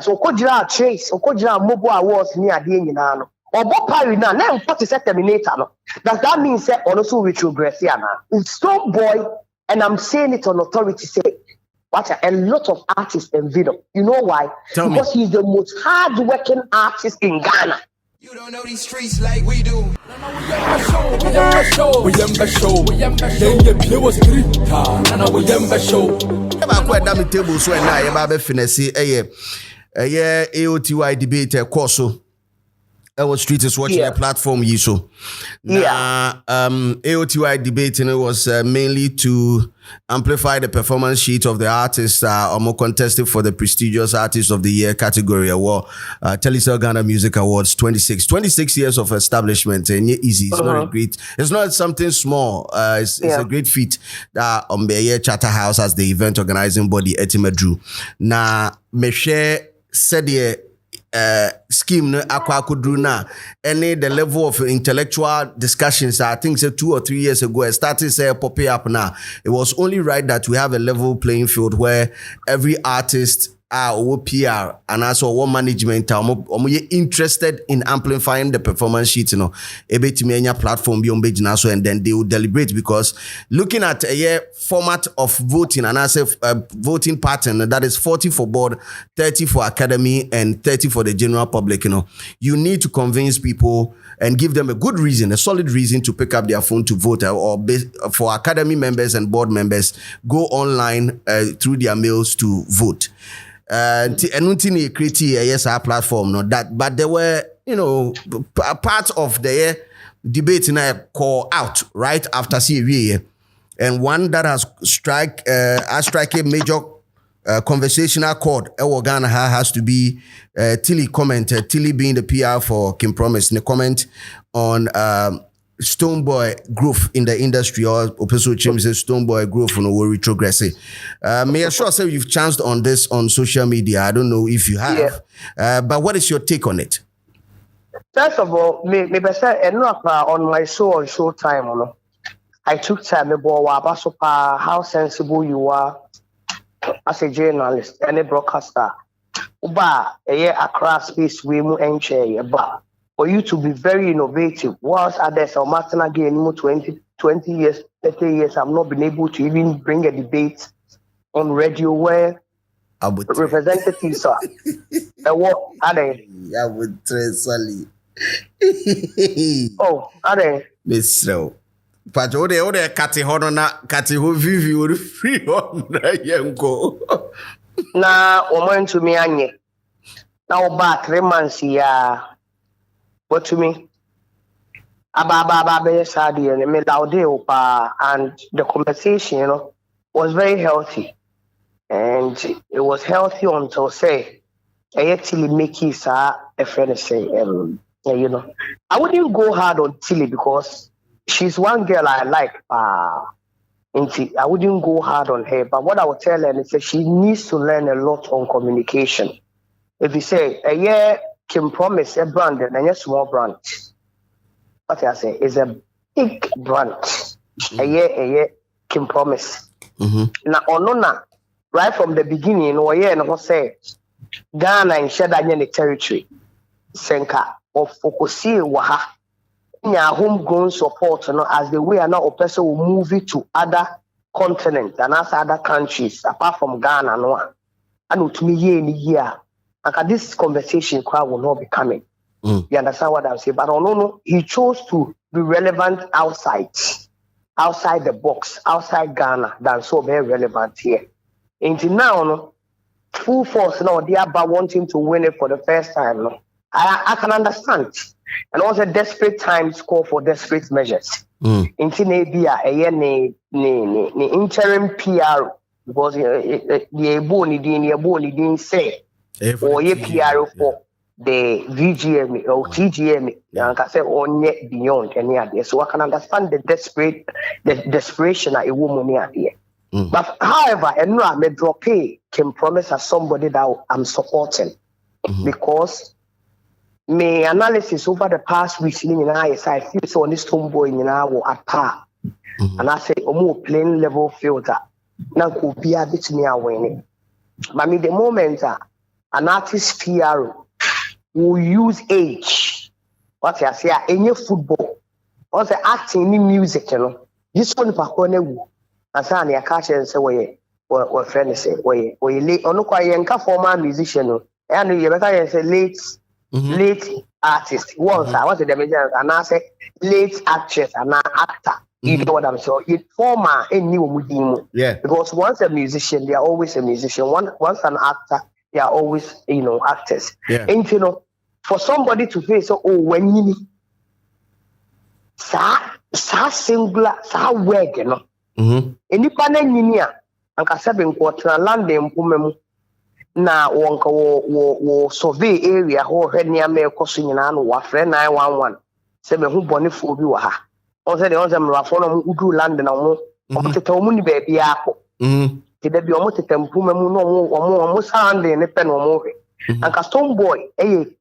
So Kojira Chase, or Kojira Mobile Awards near the Indian. Or Bopari now, now 40 Terminator. Does that mean say also retrogressing? It's Stonebwoy, and I'm saying it on authority say. Watch a lot of artists and video. You know why? Because he's the most hard-working artist in Ghana. You don't know these streets like we do. AOTY debate course. Our street is watching a platform you so. AOTY debating it was mainly to amplify the performance sheet of the artists or more contested for the prestigious Artist of the Year category award, Telecel Ghana Music Awards 26 years of establishment and easy. It's not a great, it's not something small. It's a great feat that Year Charterhouse as the event organizing body Etimadru. Na me share said scheme no akwa na any the level of intellectual discussions I think say 2 or 3 years ago I started say popping up now. It was only right that we have a level playing field where every artist or PR and also one management are interested in amplifying the performance sheet, you know, a platform beyond so and then they will deliberate because looking at a format of voting and as a voting pattern that is 40 for board, 30 for academy and 30 for the general public, you know, you need to convince people and give them a good reason, a solid reason to pick up their phone to vote or for academy members and board members, go online through their mails to vote. And creating yes our platform no that but there were part of the debate in a call out right after CVA and one that has strike a major conversational chord Ghana has to be Tilly commented, Tilly being the PR for Kim Promise in a comment on Stonebwoy growth in the industry or Opeso James Stonebwoy growth on retrogressing. May I sure say you've chanced on this on social media. I don't know if you have, but what is your take on it? First of all, on my show on Showtime, I took time about how sensible you are as a journalist and a broadcaster. But across space we mu enche but for you to be very innovative, whilst others are marking again 20 years, 30 years, I've not been able to even bring a debate on radio where representatives are. What are they? I would try Sally. Oh, are they? Miss Snow. But all the Catty Honor, Catty who vivi free on Yanko. Now, woman to me, Anye. Now, about 3 months, what to me? And the conversation, was very healthy. And it was healthy until say, I actually make it a friend say, I wouldn't go hard on Tilly because she's one girl I like. I wouldn't go hard on her, but what I would tell her is that she needs to learn a lot on communication. If you say, Kim Promise a brand and a small brand. What I say is a big brand. A year Kim Promise. Now, right from the beginning, and say Ghana and Shadanya territory, Senka or Fokusi Waha, homegrown support, as the way now a person will move it to other continents and other countries apart from Ghana. No, and to me, in a year. And this conversation crowd will not be coming. You understand what I'm saying? But no, he chose to be relevant outside the box, outside Ghana, than so very relevant here. Until now, full force now, they are about wanting to win it for the first time. No? I can understand. And also desperate times call for desperate measures. Until maybe a interim PR because the Ebony didn't say. Or PR for the VGM or TGM, and I say on yet beyond any idea. So I can understand the desperation of a woman here. But however, and no, I may drop Kim Promise as somebody that I'm supporting because my analysis over the past weeks in I feel so on this Stonebwoy in our at par, and I say more plain level filter. Now could be a bit near winning, but me the moment an artist PRO will use age. What you say? Any football, or the acting in music, you know. This one for corner. As I near catch and say, what friends say, we late on no quiet former musician, and you better say late artist. Once I was the major, and I say late actress and an actor. You know what I'm saying? It former and new with Yeah. Because once a musician, they are always a musician. Once an actor, they are always actors. Yeah. And for somebody to say so, when you sa singular sa word, Any panel ninia, and Casabin quarter land in Pumemu. Na wonka wo survey area ho hwɛ nea me koso nyina no wa frɛ 911 sɛ me ho bɔne fo bi wɔ ha on sɛ de on sɛ mrafo no udu land na mo o teta mu ni ba bia akɔ te da bi o mo teta mpuma mu no o mo sound ne pɛ no mo hwɛ anka Stonebwoy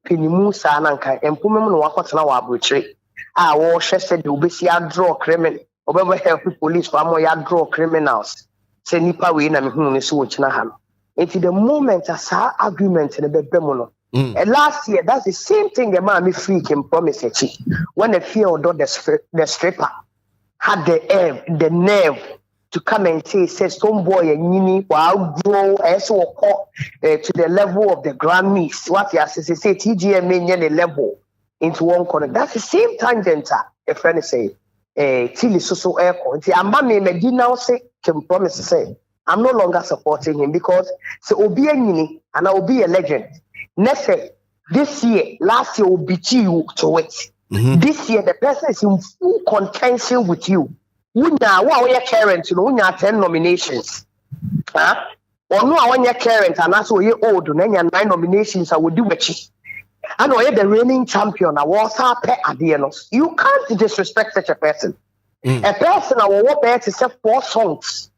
penimu saa na anka mpuma mu no wakɔtena wa abrochire a wo hwɛ sɛ de obesi draw criminal obɛbɛ help police for am ya draw criminals sɛ nipa we na me hu ne so wo kyina ha no. Into the moment I saw agreement in the bemono. And last year, that's the same thing the man me freak and promise when the field or the stripper had the nerve to come and say Stonebwoy and Nini will grow as to the level of the Grammys. What you say TGM the level into one corner. That's the same tangent a friend say till so air. I'm Medina say can promise to say. I'm no longer supporting him because so Obi Nyini and I'll be a legend. Next this year, last year will beat you to it. This year the person is in full contention with you. Unya wa we current, unya 10 nominations. Or no one your current and that's why you old and 9 nominations I will do it. I know you're the reigning champion. I was pet at the end. You can't disrespect such a person. A person I will work to say 4 songs.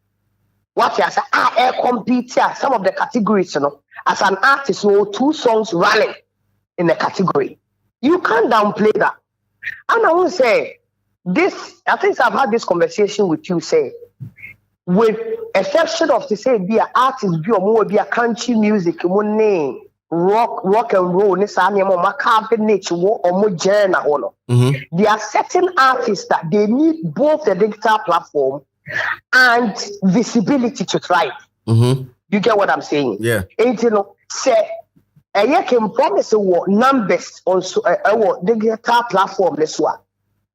What you say? I compete some of the categories, as an artist, 2 songs running in the category. You can't downplay that. And I will say this. I think I've had this conversation with you. Say, with exception of to say be an artist, be or more be a country music, name rock and roll. This animal, my cabinet, or more genre. There are certain artists that they need both the digital platform and visibility to thrive. You get what I'm saying? Yeah. And say you can promise what numbers on digital platform this one.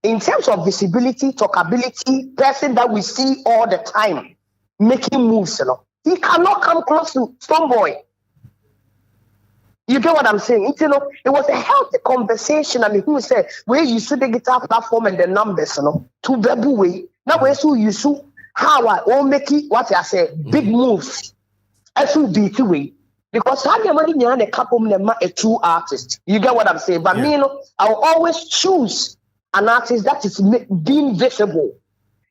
In terms of visibility, talkability, person that we see all the time making moves, he cannot come close to Stonebwoy. You get what I'm saying? It was a healthy conversation. I mean, who said where you see the guitar platform and the numbers, to verbal way. Now where so you see how I all make it what I say big moves. As you be two way. Because how the money behind a couple a true artist. You get what I'm saying? But me, I'll always choose an artist that is being visible.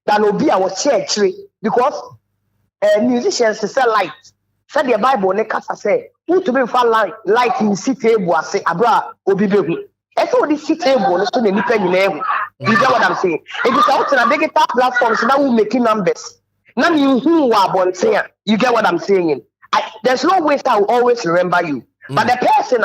That will be our church because musicians sell light. Said the Bible, Nekasa say, who to be for light in city table, say, Abra, Obibehu. That's all this city table, so the Nipen in every. You get what I'm saying? It is out in a digital platforms now we're making numbers. Now you are born saying, you get what I'm saying? There's no way I will always remember you. But the person,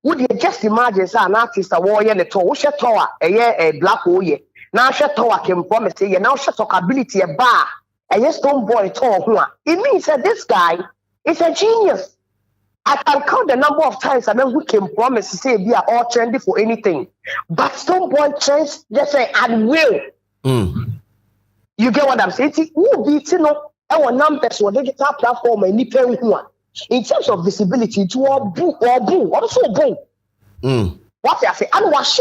would you just imagine an artist a warrior and a tower, a black warrior. Now shut tower can promise you now shut talkability a bar. And yes, Stonebwoy told it means that this guy is a genius. I can count the number of times we can promise to say we are all trendy for anything. But Stonebwoy trends just say and will. You get what I'm saying? Who beats our numbers or digital platform and in terms of visibility to all boo also boo. What I say, and wash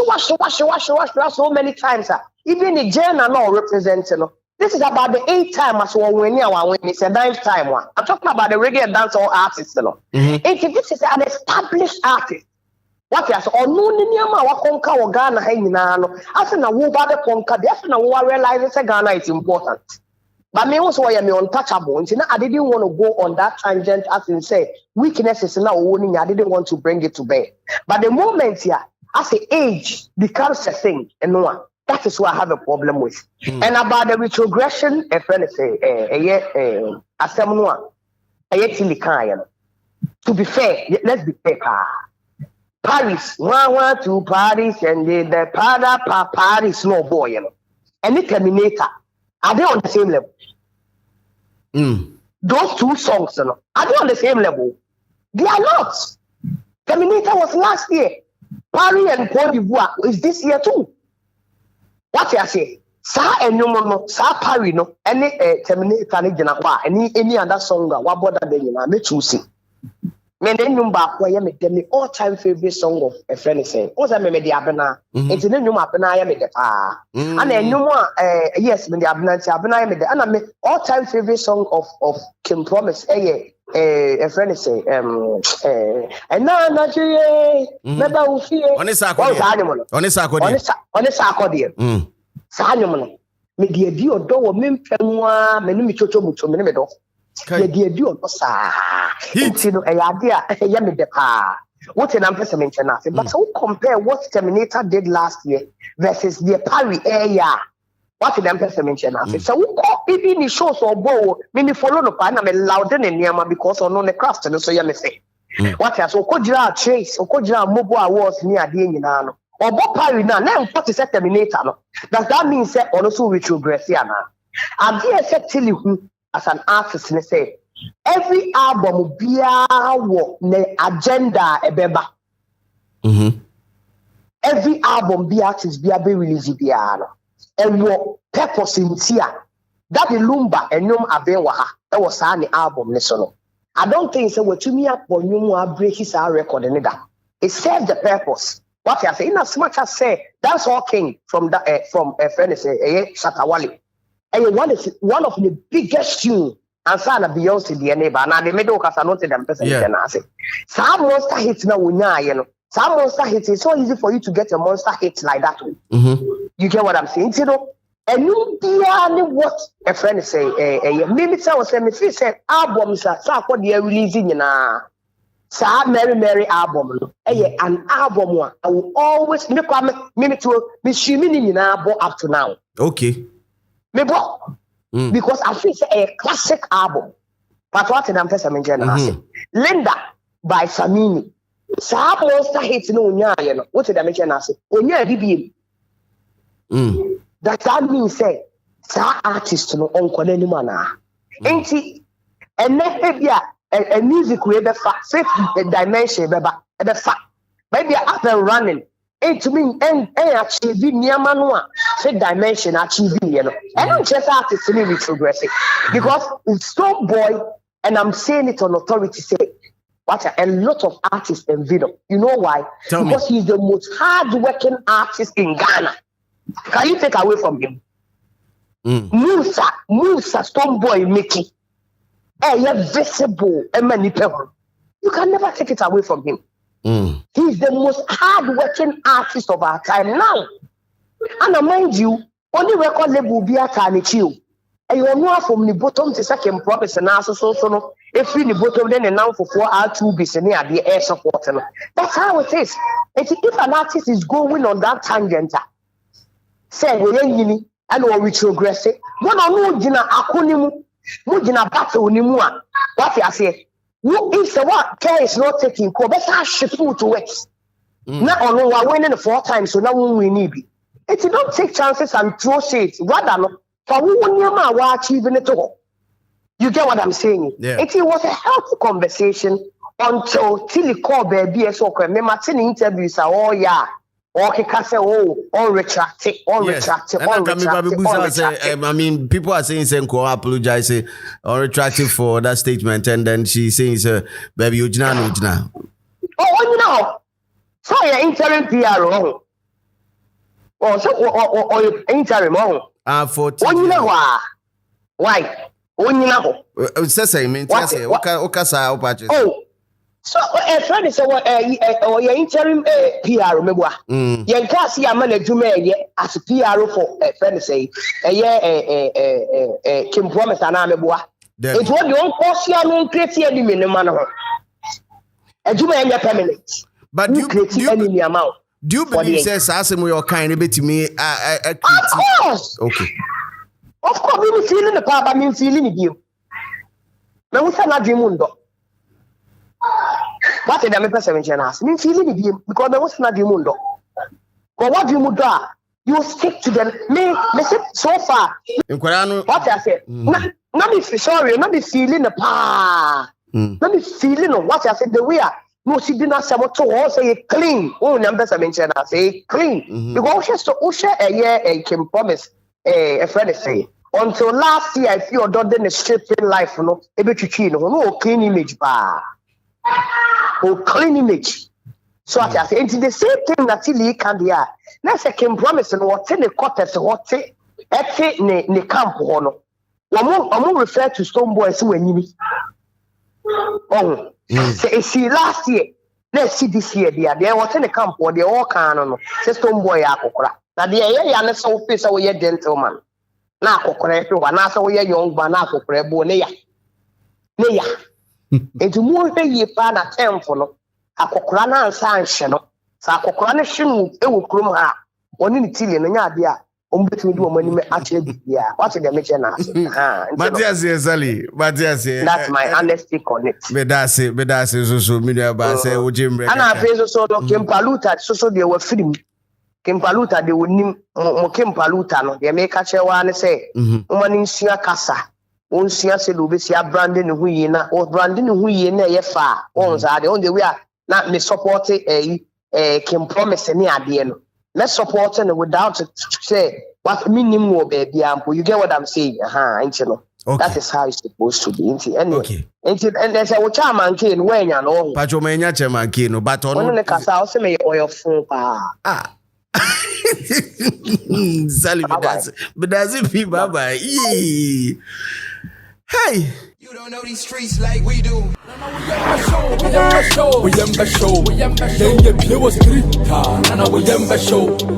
so many times. Even the journal representing. This is about the 8th time as well when it's a 9th time one. I'm talking about the reggae and dancehall artists, This is an established artist. What I say, or no Niyama Wakonka or Ghana Hainano. As in a war by the Ponka, definitely realize that Ghana is important. But me also I am untouchable. And I didn't want to go on that tangent as in say weakness is now owning. I didn't want to bring it to bear. But the moment here, as the age becomes a thing, and no one. That is what I have a problem with. And about the retrogression, a friend say, Ayetili kan. To be fair, let's be fair. Paris, one to Paris, and the Paris no boy, and the Terminator. Are they on the same level? Those two songs, are they on the same level? They are not. Terminator was last year. Paris and Cote d'Ivoire is this year too. What you say? Sa no, sa Paris no, any Terminator ni jenapa, any other song what bother them na me choose. Me den nyum ba kwa ya me dem the all time favorite song of a friend say. O say me de abena. Enti ne nyum abena ya me de pa. Ana nyum yes me de abena ti abena ya me de. Ana me all time favorite song of Kim Promise a friend say and na je me ba u fie. Onisa akodi. Sa nyum no. Me de adi odo wo me mpamwa me no me chocho mucho me me do. The idea of you know, a idea, a de pa. What an ampersement, but so compare what Terminator did last year versus the Paris area. What an ampersement, so even the shows or bow, maybe follow the pan, I'm louder than Yama because on the crust, and so you may say. What else? So could you chase or could you mobile awards near the Indian? Or Bob Paris now, what is a Terminator? Does that mean say also retrogressing? I'm here said you. As an artist, they say every album be a agenda ebeba. Every album be artist be a be release be and what purpose in here. That the lumba and yum abewaha. That was an album listen. I don't think so. What you mean for you break his record and that it serves the purpose. What I say in as much as say that's all came from that from a friend say Shatawali. And one of the biggest tunes and son of Beyonce the neighbor. Now the middle cast not them person. Some monster hits now you know. Some monster hits is so easy for you to get a monster hit like that. You get what I'm saying? You know, and you what a friend say maybe someone say me say albums are so what they are releasing Sa Mary album an album one I will always me to me up to now. Okay. Me because I feel a classic album. But what I'm saying, Linda by Samini. Sa monster hits no nya, you know. What did I mention? I say, Onya DB. That means say, sa artist no uncle any mana. Ain't he? And then a music way the fact, the dimension, the fact. Maybe up and running. And to me, and achieving near manua, say dimension achieving, you know. And I'm just artists to me retrogressing. Because with Stonebwoy, and I'm saying it on authority, say, what a lot of artists and video. You know why? Because he's the most hard-working artist in Ghana. Can you take away from him? Musa Stonebwoy Mickey. You're visible, and many people. You can never take it away from him. He's the most hard-working artist of our time now. And mind you, only record label be at an chill. And you know from the bottom to second promise and also so if you the bottom then and now for 4 R2 be near the air support. That's how it is. If an artist is going on that tangent, say we and or retrogressing, one on no jina akonimu, mujina battle nimua. What I say? If the what care is not taking, go better ship to it. Not on we're winning 4 times, so now we need it. If you don't take chances and throw shades, rather for who we're achieving it all. You get what I'm saying? Yeah. It was a healthy conversation until Tilly called baby so me Martin interviews are all okay, can say retract it, retract it, retract it. I mean, people are saying apologize or retract it for that statement, and then she says, "Baby, you know." Oh, you know, so you're interim PR or interim for you know why? You know, so a friend is or your interim PR, remember? You can't see a man as a PR for a friend say, Kim Promise and Ameboa. It's what you don't cost your own crazy enemy in the manner. A Juma permanent. But do you amount. Do you believe says Assam your kind bit to me? Of course. Okay. Of course, we feeling the power, but me feeling it you. Me who say na dream mundo. What the me person mention as? Me feeling it because me who say na dream mundo. But what dream mundo? You stick to them. Me say so far. What I say? Not be sorry, not be feeling the pa. Not be feeling what I said the way. No, she did not say what to all say clean. Oh, number mention I say clean. Because she share a year and can promise a friend say. Until last year, I feel done the stripping life, no, able to cheat, no clean image bar. Oh, clean image. So I say, it's the same thing that he can be. Let's say, can promise and what's in the quarters, what's it, ne camp, no. I'm refer to Stonebwoy, so when you say, see, last year, let's see this year, there was in the camp or the all canon, say Stonebwoy, Akokra. Now, the air, so face away a gentleman. Na kokore pe wa na so ye young ba na kokore bo ne ya enti mu hwe ye pa na temfo no akokora na ansa anhye no sa akokora ne hwe no e wo krom ha oni ni tile no nya ade a ombetumi di wo mani me ache bia what the me na ha Matias Sally that's my honesty connect me da se so me ba se wo jemre ana afi so do kempaluta so de wa film Kempaluta de wonim mo kempaluta no de make achewa ne say umani nsua kasa onsua se do besia branding ne huyi na o branding ne huyi na ye fa on za de on the way na me support Kim promise ne ade no let's support it without say what minimum wo baby ampo you get what I'm saying ain't no that is how it's supposed to be anyway okay and there's a chairman kin when ya no pacho menya chairman kin no but on ne kasa o se me oil phone pa Sally Mann, bye. Hey. You don't know these streets like we do. We show.